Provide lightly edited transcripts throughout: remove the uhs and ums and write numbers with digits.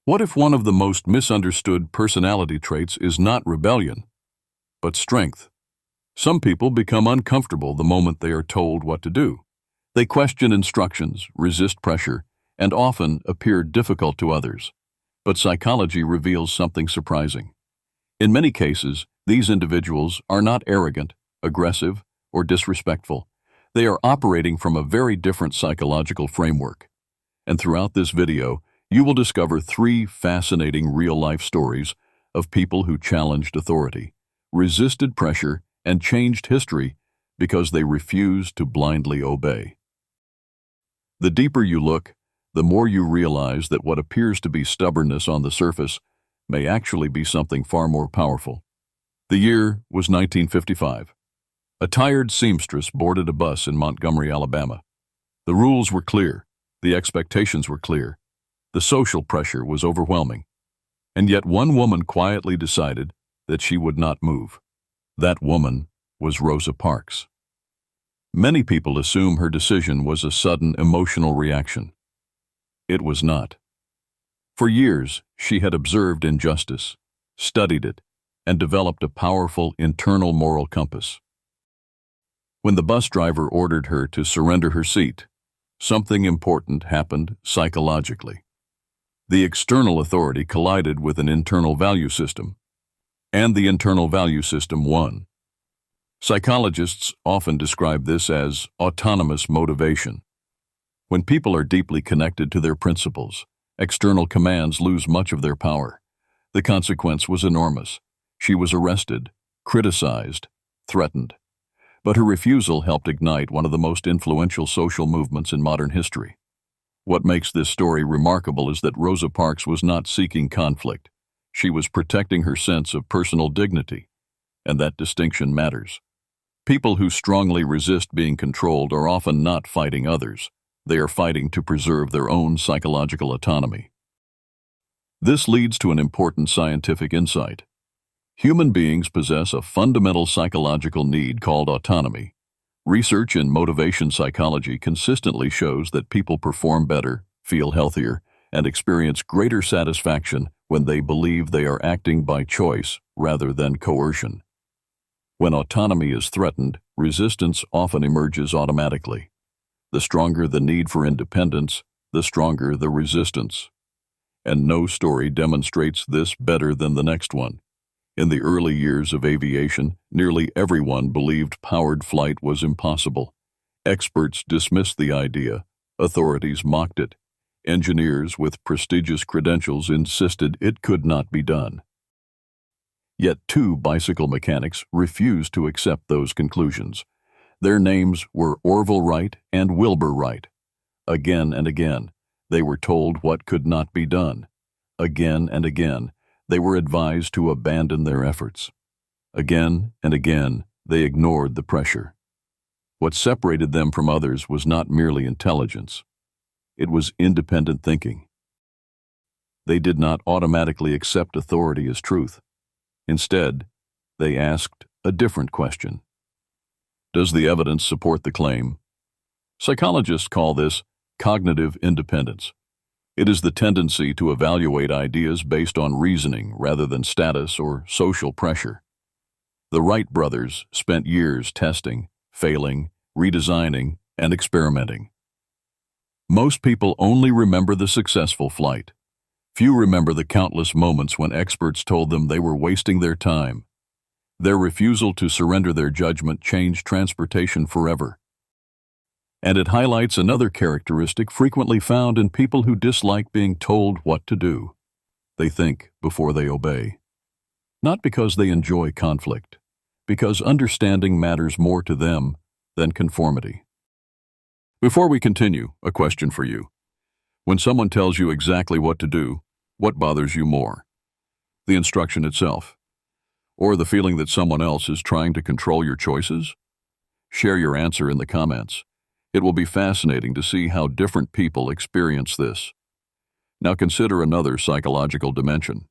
What if one of the most misunderstood personality traits is not rebellion, but strength? Some people become uncomfortable the moment they are told what to do. They question instructions, resist pressure, and often appear difficult to others. But psychology reveals something surprising. In many cases, these individuals are not arrogant, aggressive, or disrespectful. They are operating from a very different psychological framework. And throughout this video, you will discover 3 fascinating real-life stories of people who challenged authority, resisted pressure, and changed history because they refused to blindly obey. The deeper you look, the more you realize that what appears to be stubbornness on the surface may actually be something far more powerful. The year was 1955. A tired seamstress boarded a bus in Montgomery, Alabama. The rules were clear, the expectations were clear, the social pressure was overwhelming. And yet one woman quietly decided that she would not move. That woman was Rosa Parks. Many people assume her decision was a sudden emotional reaction. It was not. For years, she had observed injustice, studied it, and developed a powerful internal moral compass. When the bus driver ordered her to surrender her seat, something important happened psychologically. The external authority collided with an internal value system, and the internal value system won. Psychologists often describe this as autonomous motivation. When people are deeply connected to their principles, external commands lose much of their power. The consequence was enormous. She was arrested, criticized, threatened. But her refusal helped ignite one of the most influential social movements in modern history. What makes this story remarkable is that Rosa Parks was not seeking conflict. She was protecting her sense of personal dignity, and that distinction matters. People who strongly resist being controlled are often not fighting others. They are fighting to preserve their own psychological autonomy. This leads to an important scientific insight. Human beings possess a fundamental psychological need called autonomy. Research in motivation psychology consistently shows that people perform better, feel healthier, and experience greater satisfaction when they believe they are acting by choice rather than coercion. When autonomy is threatened, resistance often emerges automatically. The stronger the need for independence, the stronger the resistance. And no story demonstrates this better than the next one. In the early years of aviation, nearly everyone believed powered flight was impossible. Experts dismissed the idea. Authorities mocked it. Engineers with prestigious credentials insisted it could not be done. Yet 2 bicycle mechanics refused to accept those conclusions. Their names were Orville Wright and Wilbur Wright. Again and again, they were told what could not be done. Again and again, they were advised to abandon their efforts. Again and again, they ignored the pressure. What separated them from others was not merely intelligence. It was independent thinking. They did not automatically accept authority as truth. Instead, they asked a different question. Does the evidence support the claim? Psychologists call this cognitive independence. It is the tendency to evaluate ideas based on reasoning rather than status or social pressure. The Wright brothers spent years testing, failing, redesigning, and experimenting. Most people only remember the successful flight. Few remember the countless moments when experts told them they were wasting their time. Their refusal to surrender their judgment changed transportation forever. And it highlights another characteristic frequently found in people who dislike being told what to do. They think before they obey. Not because they enjoy conflict, because understanding matters more to them than conformity. Before we continue, a question for you. When someone tells you exactly what to do, what bothers you more? The instruction itself? Or the feeling that someone else is trying to control your choices? Share your answer in the comments. It will be fascinating to see how different people experience this. Now consider another psychological dimension.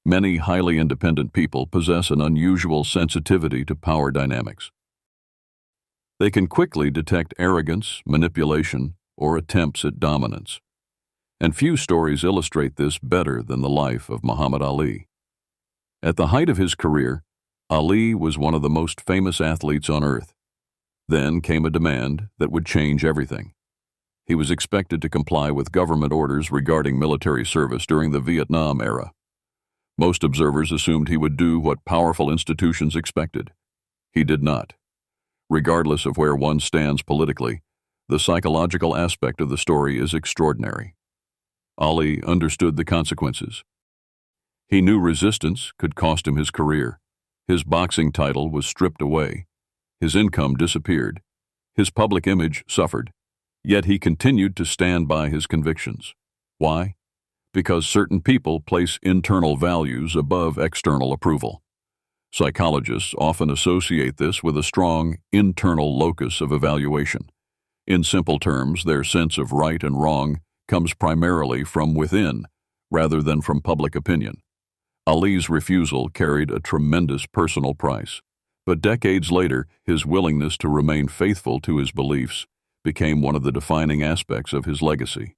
Many highly independent people possess an unusual sensitivity to power dynamics. They can quickly detect arrogance, manipulation, or attempts at dominance. And few stories illustrate this better than the life of Muhammad Ali. At the height of his career, Ali was one of the most famous athletes on earth. Then came a demand that would change everything. He was expected to comply with government orders regarding military service during the Vietnam era. Most observers assumed he would do what powerful institutions expected. He did not. Regardless of where one stands politically, the psychological aspect of the story is extraordinary. Ali understood the consequences. He knew resistance could cost him his career. His boxing title was stripped away. His income disappeared. His public image suffered. Yet he continued to stand by his convictions. Why? Because certain people place internal values above external approval. Psychologists often associate this with a strong internal locus of evaluation. In simple terms, their sense of right and wrong comes primarily from within, rather than from public opinion. Ali's refusal carried a tremendous personal price, but decades later, his willingness to remain faithful to his beliefs became one of the defining aspects of his legacy.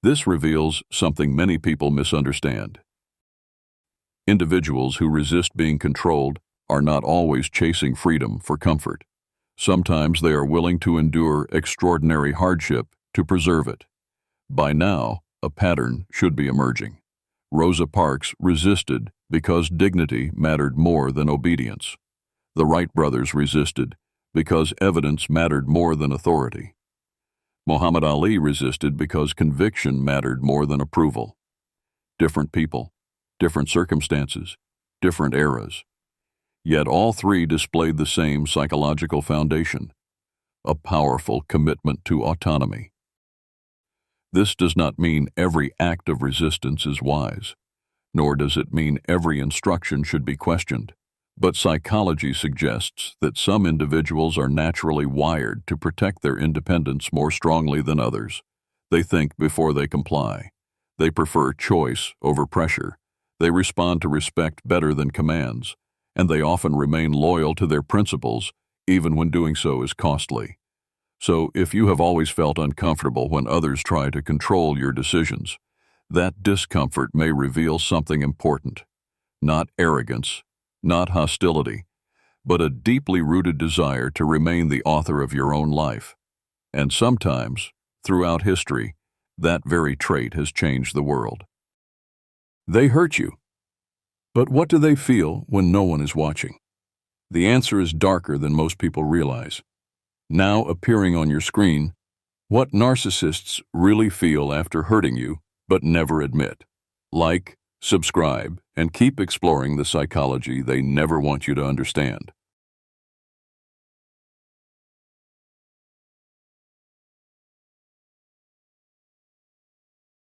This reveals something many people misunderstand. Individuals who resist being controlled are not always chasing freedom for comfort. Sometimes they are willing to endure extraordinary hardship to preserve it. By now, a pattern should be emerging. Rosa Parks resisted because dignity mattered more than obedience. The Wright brothers resisted because evidence mattered more than authority. Muhammad Ali resisted because conviction mattered more than approval. Different people, different circumstances, different eras. Yet all three displayed the same psychological foundation, a powerful commitment to autonomy. This does not mean every act of resistance is wise, nor does it mean every instruction should be questioned. But psychology suggests that some individuals are naturally wired to protect their independence more strongly than others. They think before they comply. They prefer choice over pressure. They respond to respect better than commands, and they often remain loyal to their principles even when doing so is costly. So if you have always felt uncomfortable when others try to control your decisions, that discomfort may reveal something important. Not arrogance, not hostility, but a deeply rooted desire to remain the author of your own life. And sometimes, throughout history, that very trait has changed the world. They hurt you. But what do they feel when no one is watching? The answer is darker than most people realize. Now appearing on your screen, what narcissists really feel after hurting you but never admit. Like, subscribe, and keep exploring the psychology they never want you to understand.